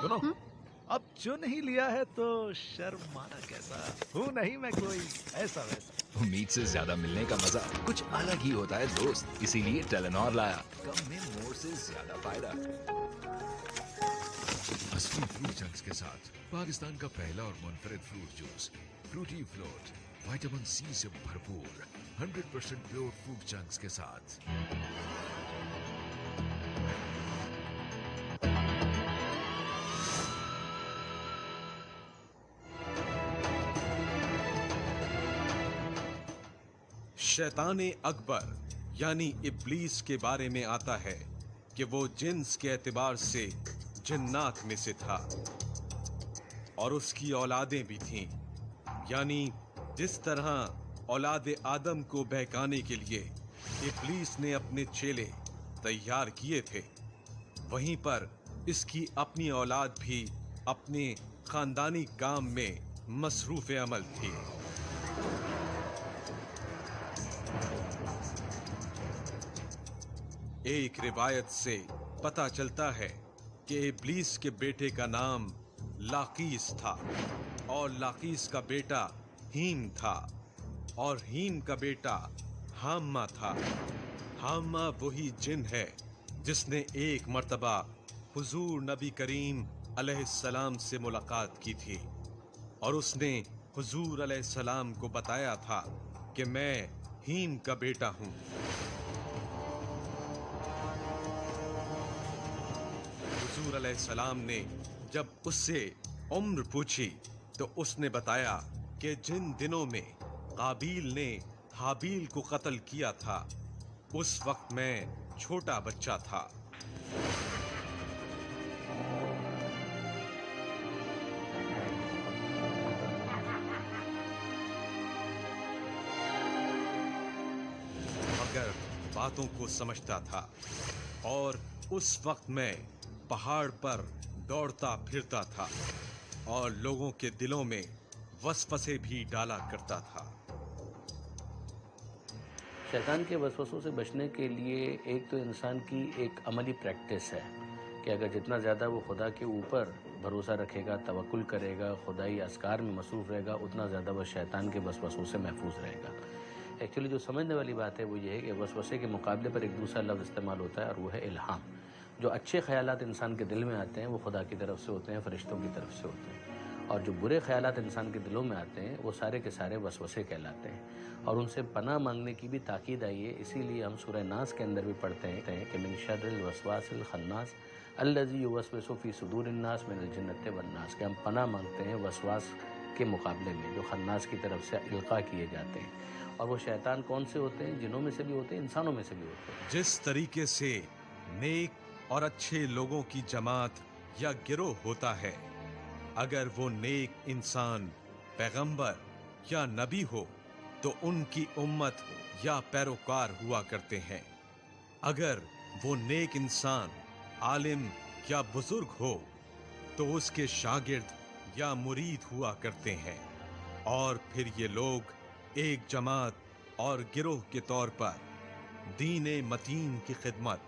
सुनो, अब चुन ही लिया है तो शर्माना कैसा? हूँ नहीं मैं कोई ऐसा वैसा। उम्मीद से ज्यादा मिलने का मजा कुछ अलग ही होता है दोस्त, इसीलिए टेलेनॉर लाया। कम में मोर से ज्यादा फायदा। असली फ्रूट चंक्स के साथ पाकिस्तान का पहला और मुनफरिद fruit juice Frooti float, vitamin C से भरपूर 100% प्योर फ्रूट चंक्स के साथ। शैताने अकबर यानी इब्लीस के बारे में आता है कि वो जिन्स के एतबार से जिन्नात में से था और उसकी औलादें भी थीं। यानी जिस तरह औलाद आदम को बहकाने के लिए इब्लीस ने अपने चेले तैयार किए थे, वहीं पर इसकी अपनी औलाद भी अपने खानदानी काम में मसरूफ अमल थी। एक रिवायत से पता चलता है कि इब्लीस के बेटे का नाम लाकीस था और लाकीस का बेटा हीम था और हीम का बेटा हाम्मा था। हाम्मा वही जिन है जिसने एक मर्तबा हुजूर नबी करीम अलैहिस्सलाम से मुलाकात की थी और उसने हुजूर अलैहिस्सलाम को बताया था कि मैं हीम का बेटा हूँ। हुजूर अलैहिस्सलाम ने जब उससे उम्र पूछी तो उसने बताया कि जिन दिनों में काबील ने हाबील को कत्ल किया था उस वक्त मैं छोटा बच्चा था। मगर बातों को समझता था और उस वक्त मैं पहाड़ पर दौड़ता फिरता था और लोगों के दिलों में वसवसे भी डाला करता था। शैतान के वसवसों से बचने के लिए एक तो इंसान की एक अमली प्रैक्टिस है कि अगर जितना ज़्यादा वो खुदा के ऊपर भरोसा रखेगा, तवक्कुल करेगा, खुदाई अस्कार में मसरूफ़ रहेगा, उतना ज़्यादा वह शैतान के वसवसों से महफूज रहेगा। एक्चुअली जो समझने वाली बात है वो ये है कि वसवसे के मुकाबले पर एक दूसरा लफ्ज़ इस्तेमाल होता है और वो है इल्हाम। जो अच्छे ख्यालात इंसान के दिल में आते हैं वो खुदा की तरफ से होते हैं, फरिश्तों की तरफ से होते हैं, और जो बुरे ख्यालात इंसान के दिलों में आते हैं वो सारे के सारे वसवसे कहलाते हैं और उनसे पनाह मांगने की भी ताकीद आई है। इसीलिए हम सूरह नास के अंदर भी पढ़ते हैं कि मिन शर्रिल वसवासिल खन्नास अल्लज़ी युवस्विसु फ़ी सुदूरिन नास मिनल जिन्नति वन्नास, कि हम पनाह मांगते हैं वसवास के मुकाबले में जो खन्नास की तरफ से इल्क़ा किए जाते हैं। और वो शैतान कौन से होते हैं? जिनों में से भी होते हैं, इंसानों में से भी होते हैं। जिस तरीके से नेक और अच्छे लोगों की जमात या गिरोह होता है, अगर वो नेक इंसान पैगंबर या नबी हो तो उनकी उम्मत या पैरोकार हुआ करते हैं। अगर वो नेक इंसान आलिम या बुजुर्ग हो तो उसके शागिर्द या मुरीद हुआ करते हैं और फिर ये लोग एक जमात और गिरोह के तौर पर दीन मतीन की खिदमत,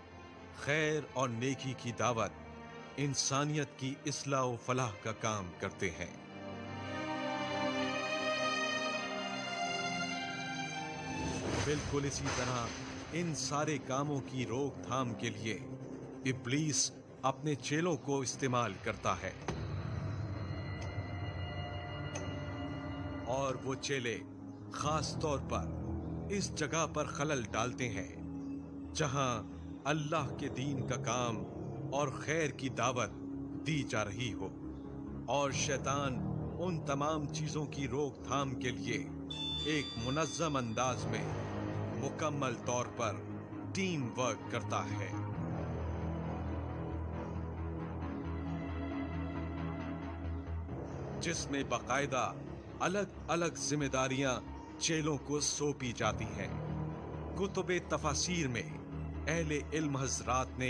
खैर और नेकी की दावत, इंसानियत की इस्लाह व फलाह का काम करते हैं। बिल्कुल इसी तरह इन सारे कामों की रोकथाम के लिए इब्लीस अपने चेलों को इस्तेमाल करता है और वो चेले खास तौर पर इस जगह पर खलल डालते हैं जहां अल्लाह के दीन का काम और खैर की दावत दी जा रही हो, और शैतान उन तमाम चीजों की रोकथाम के लिए एक मुनज़्ज़म अंदाज में मुकम्मल तौर पर टीम वर्क करता है। जिसमें बाकायदा अलग अलग जिम्मेदारियां चेलों को सौंपी जाती हैं। कुतुबे तफासीर में अहले इल्म हज़रात ने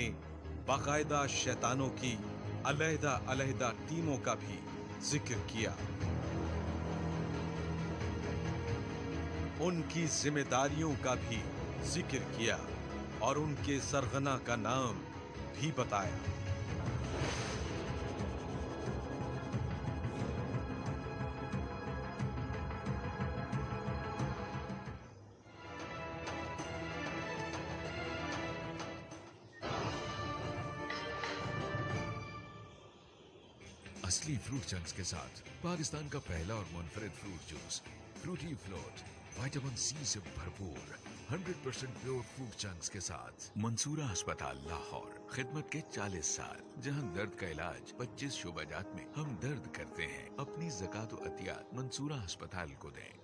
बाकायदा शैतानों की अलहदा अलहदा टीमों का भी जिक्र किया, उनकी जिम्मेदारियों का भी जिक्र किया और उनके सरगना का नाम भी बताया। असली फ्रूट चंक्स के साथ पाकिस्तान का पहला और मुनफरिद fruit juice Frooti float, vitamin C से भरपूर 100% प्योर फ्रूट चंक्स के साथ। मंसूरा अस्पताल लाहौर, खिदमत के 40 साल, जहां दर्द का इलाज 25 शोबाजात में हम दर्द करते हैं। अपनी ज़कात व अतियात मंसूरा अस्पताल को दें।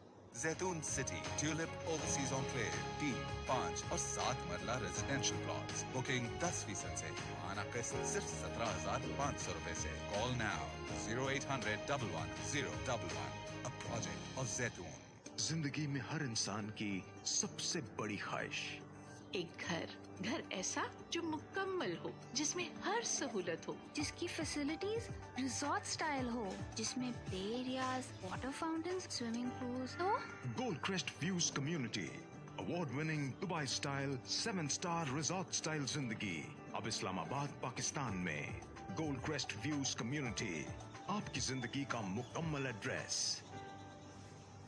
जैतून सिटी ट्यूलिप ओवरसीज एनक्लेव 3, 5 और 7 मरला रेजिडेंशियल प्लॉट्स। बुकिंग 10% से, माना किस्त सिर्फ 17,500 रुपए से। Call now 0800 11 011। A project of जैतून। जिंदगी में हर इंसान की सबसे बड़ी ख्वाहिश एक घर ऐसा जो मुकम्मल हो, जिसमें हर सहूलत हो, जिसकी फैसिलिटीज रिसोर्ट स्टाइल हो, जिसमें play areas, water fountains, swimming pools हो। Gold crest views community, award winning Dubai style 7-स्टार रिसोर्ट स्टाइल जिंदगी अब इस्लामाबाद पाकिस्तान में। गोल्ड क्रेस्ट व्यूज कम्युनिटी, आपकी जिंदगी का मुकम्मल एड्रेस।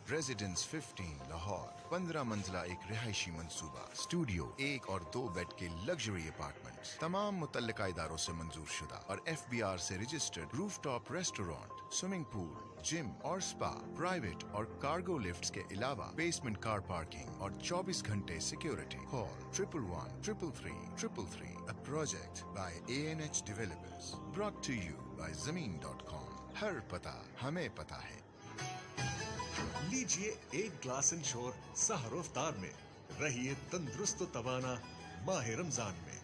रेजिडेंस 15 लाहौर, 15 मंजिला एक रिहायशी मंसूबा, स्टूडियो, 1 और 2 बेड के लग्जरी अपार्टमेंट्स, तमाम मुतल्लिका इदारों से मंजूर शुदा और FBR से registered, rooftop restaurant, swimming pool, gym और स्पा, प्राइवेट और कार्गो लिफ्ट्स के अलावा बेसमेंट कार पार्किंग और 24 घंटे security. Call 11333333। A project by ANH Developers, brought to you by Zameen.com। हर पता हमें पता है। लीजिए एक ग्लास इंश्योर सहर इफ्तार में, रहिए तंदुरुस्त व तवाना माह रमजान में।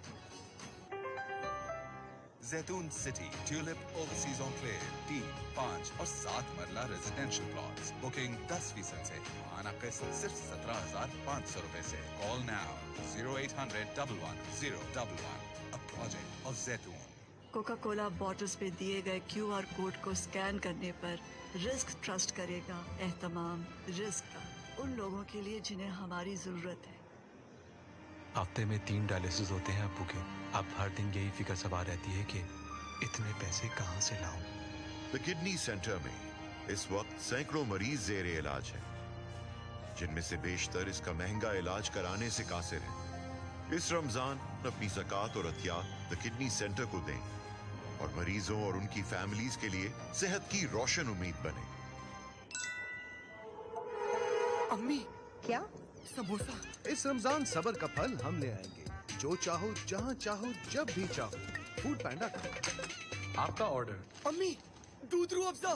जैतून सिटी ट्यूलिप ओवरसीज एनक्लेव 3, 5 और 7 मरला रेजिडेंशियल प्लॉट्स। बुकिंग 10% से, माना किस्त सिर्फ 17,500 रुपए से। Call now 0800 11 011। A project of जैतून। कोका कोला बॉटल्स पे दिए गए QR कोड को स्कैन करने पर रिस्क ट्रस्ट करेगा एहतमाम रिस्क का उन लोगों के लिए जिन्हें हमारी जरूरत है। हफ्ते में 3 डायलिसिस होते हैं अब्बू के। अब हर दिन यही फिक्र सवार रहती है कि इतने पैसे कहाँ से लाऊं। द किडनी सेंटर में इस वक्त सैकड़ों मरीज जेरे इलाज हैं, जिनमें से बेशतर इसका महंगा इलाज कराने से कासिर है। इस रमजान अपनी ज़कात और अतियात द किडनी सेंटर को दें और मरीजों और उनकी फैमिलीज के लिए सेहत की रोशन उम्मीद बने। अम्मी, क्या? समोसा। इस रमजान सबर का फल हम ले आएंगे। जो चाहो, जहाँ चाहो, जब भी चाहो। फूड पैंडा का। आपका ऑर्डर। अम्मी, दूध रूह अफ़ज़ा।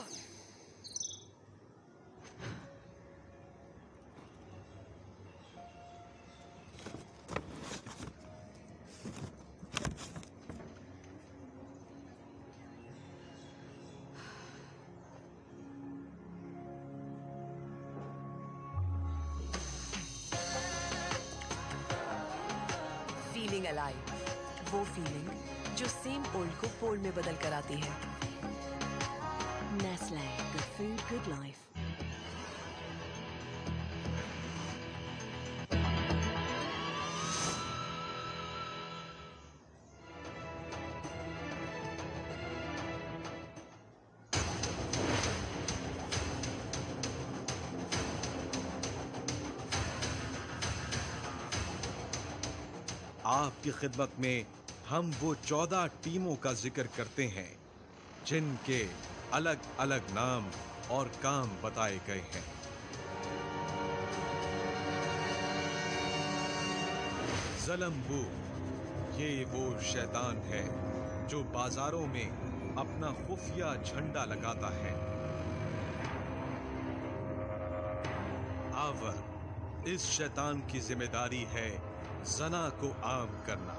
फीलिंग अलाइव, वो फीलिंग जो सेम ओल्ड को पोल में बदल कर आती है। Nestle, good food good life. आपकी खिदमत में हम वो 14 टीमों का जिक्र करते हैं जिनके अलग अलग नाम और काम बताए गए हैं। ज़लम्बू, ये वो शैतान है जो बाजारों में अपना खुफिया झंडा लगाता है। आवर, इस शैतान की जिम्मेदारी है जना को आम करना।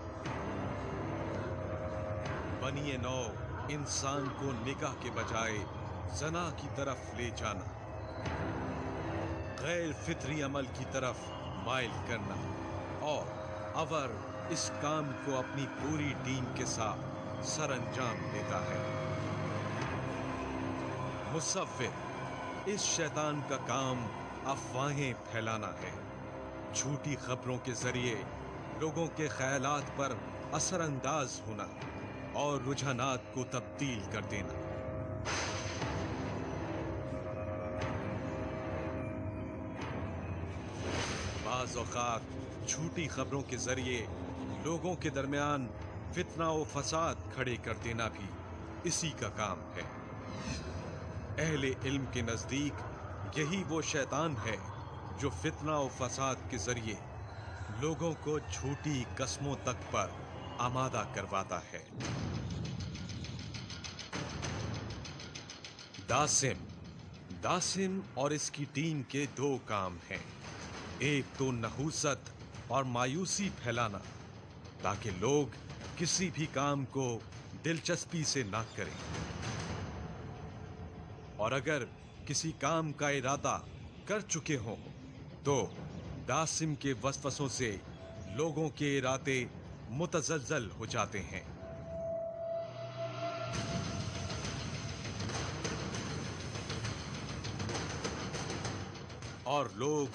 बनिए नौ, इंसान को निकाह के बजाय जना की तरफ ले जाना, गैर फितरी अमल की तरफ माइल करना। और अवर इस काम को अपनी पूरी टीम के साथ सरअंजाम देता है। मुसव्विर, इस शैतान का काम अफवाहें फैलाना है, झूठी खबरों के जरिए लोगों के ख्यालात पर असरअंदाज होना और रुझानात को तब्दील कर देना। बाज़ औक़ात झूठी खबरों के जरिए लोगों के दरमियान फितना और फसाद खड़े कर देना भी इसी का काम है। अहले इल्म के नजदीक यही वो शैतान है जो फितना और फसाद के जरिए लोगों को झूठी कस्मों तक पर आमादा करवाता है। दासिम और इसकी टीम के दो काम हैं। एक तो नहूसत और मायूसी फैलाना ताकि लोग किसी भी काम को दिलचस्पी से ना करें, और अगर किसी काम का इरादा कर चुके हों तो दासिम के वसवसों से लोगों के इरादे मुतज़लज़ल हो जाते हैं। और लोग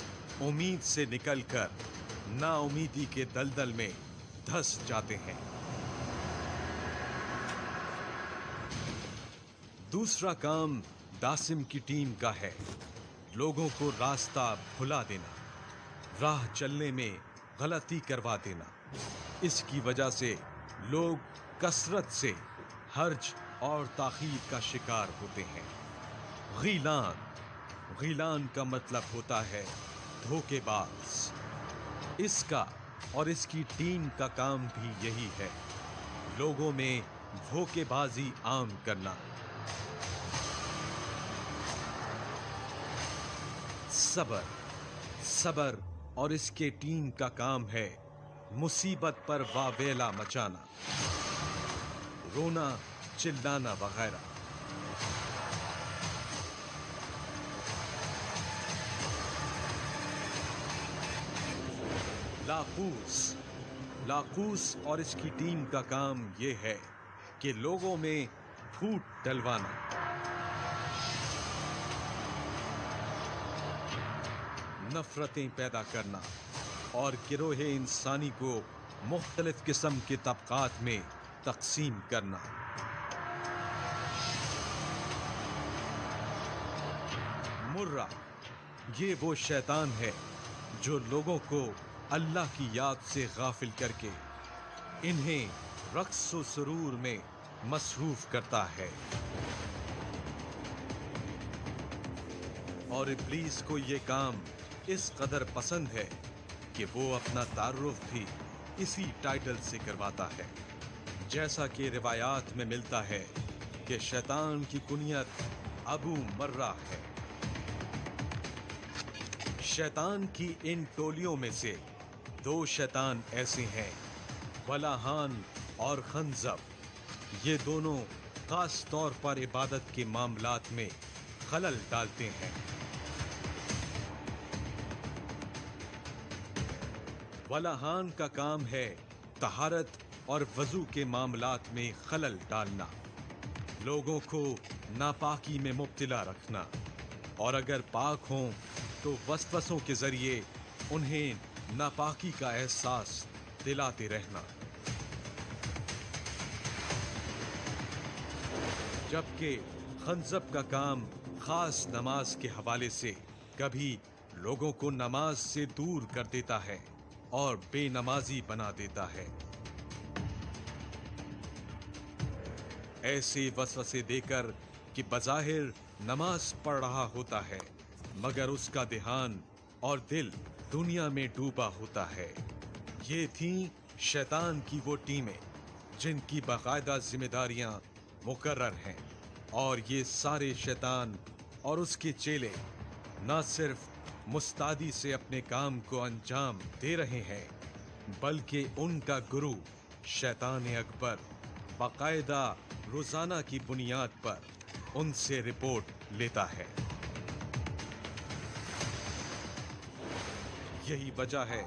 उम्मीद से निकलकर नाउमीदी के दलदल में धंस जाते हैं। दूसरा काम दासिम की टीम का है लोगों को रास्ता भुला देना, राह चलने में गलती करवा देना। इसकी वजह से लोग कसरत से हर्ज और ताखीर का शिकार होते हैं। गीलान का मतलब होता है धोखेबाज। इसका और इसकी टीम का काम भी यही है, लोगों में धोखेबाजी आम करना। सबर और इसके टीम का काम है मुसीबत पर वावेला मचाना, रोना चिल्लाना वगैरह। लाकूस और इसकी टीम का काम ये है कि लोगों में फूट डलवाना, नफरतें पैदा करना और गिरोहे इंसानी को मुख्तलिफ किस्म के तबकात में तकसीम करना। मुर्रा ये वो शैतान है जो लोगों को अल्लाह की याद से गाफिल करके इन्हें रक्स व सुरूर में मसरूफ करता है। और इब्लीस को ये काम इस कदर पसंद है कि वो अपना तारुफ भी इसी टाइटल से करवाता है। जैसा कि रिवायात में मिलता है कि शैतान की कुनियत अबू मर्रा है। शैतान की इन टोलियों में से दो शैतान ऐसे हैं, वलाहान और खंजब। ये दोनों खास तौर पर इबादत के मामलात में खलल डालते हैं। वलाहान का काम है तहारत और वजू के मामलात में खलल डालना, लोगों को नापाकी में मुब्तला रखना, और अगर पाक हों तो वसवसों के जरिए उन्हें नापाकी का एहसास दिलाते रहना। जबकि खंजब का काम खास नमाज के हवाले से कभी लोगों को नमाज से दूर कर देता है और बेनमाजी बना देता है। ऐसे वसवसे देकर कि बज़ाहिर नमाज पढ़ रहा होता है मगर उसका ध्यान और दिल दुनिया में डूबा होता है। ये थीं शैतान की वो टीमें जिनकी बाकायदा जिम्मेदारियां मुकर्रर हैं, और ये सारे शैतान और उसके चेले न सिर्फ मुस्तादी से अपने काम को अंजाम दे रहे हैं, बल्कि उनका गुरु शैतान अकबर बाकायदा रोजाना की बुनियाद पर उनसे रिपोर्ट लेता है। यही वजह है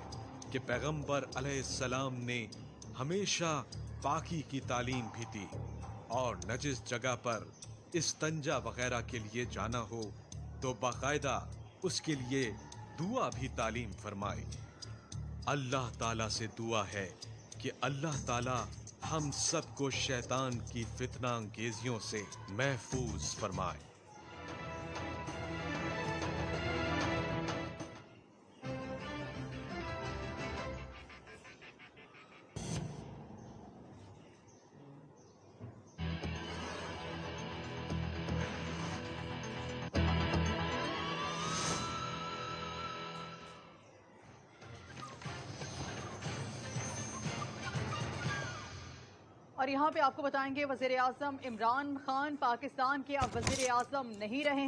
कि पैगंबर अलैहिस्सलाम ने हमेशा पाकी की तालीम भी दी, और नजिस जगह पर इस्तंजा वगैरह के लिए जाना हो तो बाकायदा उसके लिए दुआ भी तालीम फरमाई। अल्लाह ताला से दुआ है कि अल्लाह ताला हम सबको शैतान की फितना अंगेजियों से महफूज फरमाए। اور یہاں پہ آپ کو بتائیں گے وزیر اعظم عمران خان پاکستان کے اب وزیر اعظم نہیں رہے